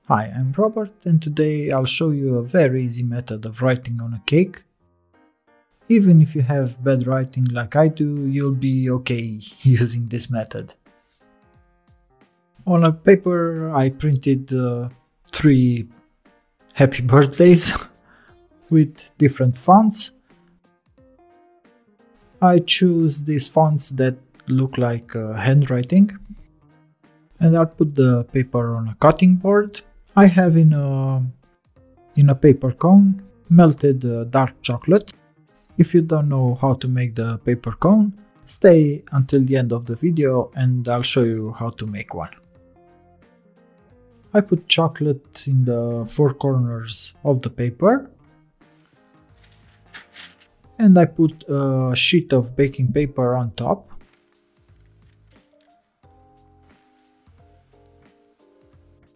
Hi, I'm Robert and today I'll show you a very easy method of writing on a cake. Even if you have bad writing like I do, you'll be okay using this method. On a paper I printed 3 happy birthdays with different fonts. I choose these fonts that look like handwriting, and I'll put the paper on a cutting board. I have in a paper cone melted dark chocolate. If you don't know how to make the paper cone, stay until the end of the video and I'll show you how to make one. I put chocolate in the 4 corners of the paper and I put a sheet of baking paper on top.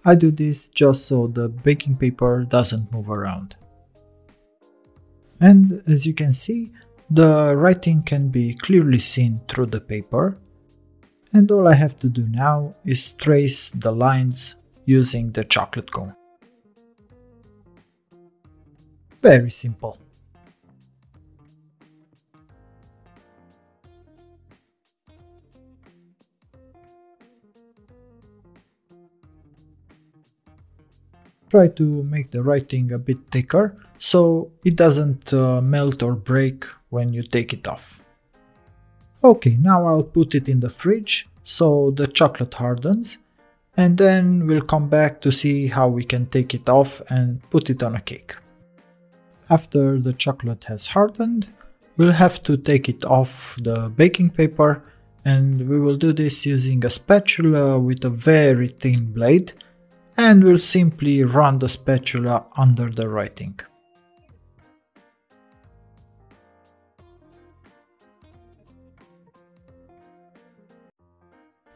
I do this just so the baking paper doesn't move around. And as you can see, the writing can be clearly seen through the paper, and all I have to do now is trace the lines using the chocolate cone. Very simple. Try to make the writing a bit thicker so it doesn't melt or break when you take it off. Okay, now I'll put it in the fridge so the chocolate hardens, and then we'll come back to see how we can take it off and put it on a cake. After the chocolate has hardened, we'll have to take it off the baking paper, and we will do this using a spatula with a very thin blade, and we'll simply run the spatula under the writing.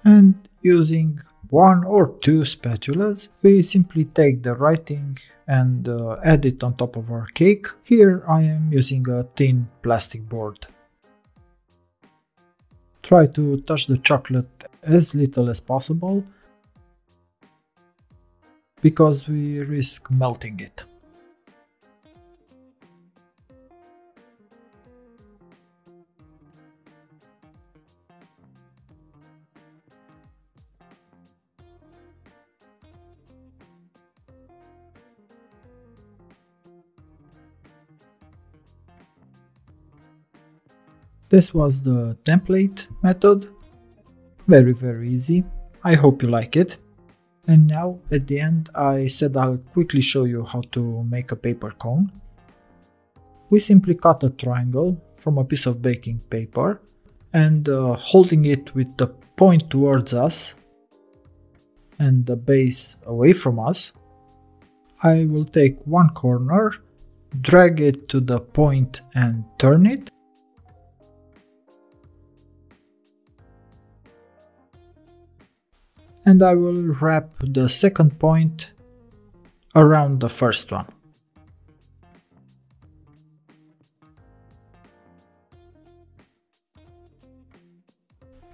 And using 1 or 2 spatulas, we simply take the writing and add it on top of our cake. Here I am using a thin plastic board. Try to touch the chocolate as little as possible, because we risk melting it. This was the template method. Very easy. I hope you like it. And now at the end I said I'll quickly show you how to make a paper cone. We simply cut a triangle from a piece of baking paper and holding it with the point towards us and the base away from us, I will take one corner, drag it to the point and turn it. And I will wrap the second point around the first one.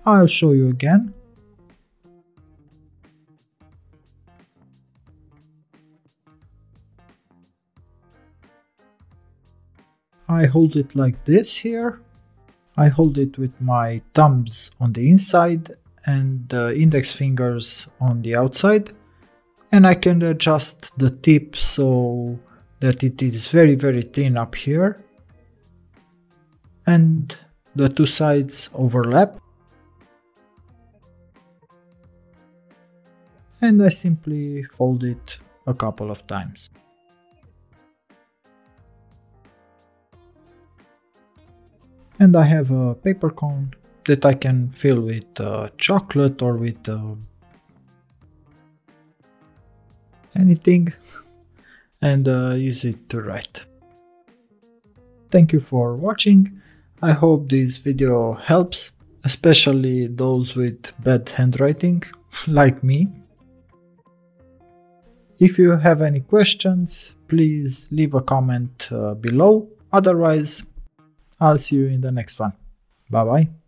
I'll show you again. I hold it like this here. I hold it with my thumbs on the inside and the index fingers on the outside, and I can adjust the tip so that it is very thin up here and the 2 sides overlap, and I simply fold it a couple of times. And I have a paper cone that I can fill with chocolate or with anything and use it to write. Thank you for watching. I hope this video helps, especially those with bad handwriting like me. If you have any questions, please leave a comment below. Otherwise, I'll see you in the next one. Bye bye.